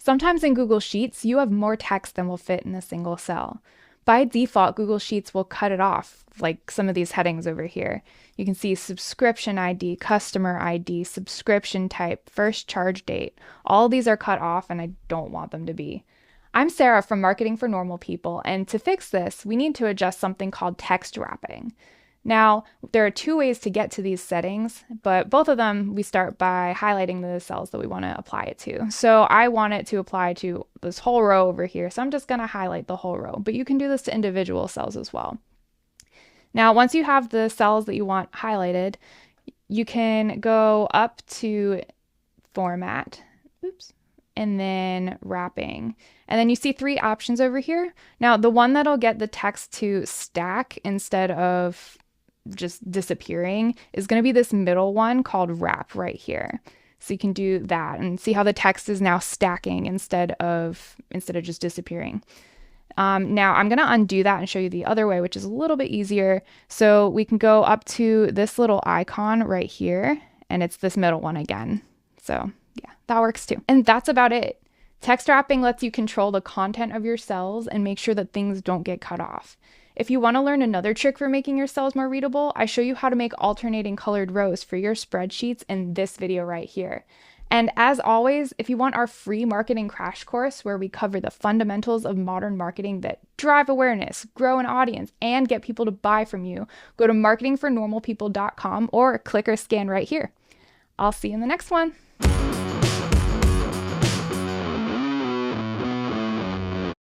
Sometimes in Google Sheets, you have more text than will fit in a single cell. By default, Google Sheets will cut it off, like some of these headings over here. You can see subscription ID, customer ID, subscription type, first charge date. All these are cut off, and I don't want them to be. I'm Sarah from Marketing for Normal People, and to fix this, we need to adjust something called text wrapping. Now, there are two ways to get to these settings, but both of them we start by highlighting the cells that we want to apply it to. So I want it to apply to this whole row over here, so I'm just going to highlight the whole row, but you can do this to individual cells as well. Now, once you have the cells that you want highlighted, you can go up to Format, and then Wrapping. And then you see three options over here. Now, the one that'll get the text to stack instead of just disappearing is going to be this middle one called Wrap right here. So you can do that and see how the text is now stacking instead of just disappearing. Now I'm going to undo that and show you the other way, which is a little bit easier. So we can go up to this little icon right here, and it's this middle one again. So yeah, that works too. And that's about it. Text wrapping lets you control the content of your cells and make sure that things don't get cut off. If you want to learn another trick for making your cells more readable, I show you how to make alternating colored rows for your spreadsheets in this video right here. And as always, if you want our free marketing crash course where we cover the fundamentals of modern marketing that drive awareness, grow an audience, and get people to buy from you, go to marketingfornormalpeople.com or click or scan right here. I'll see you in the next one.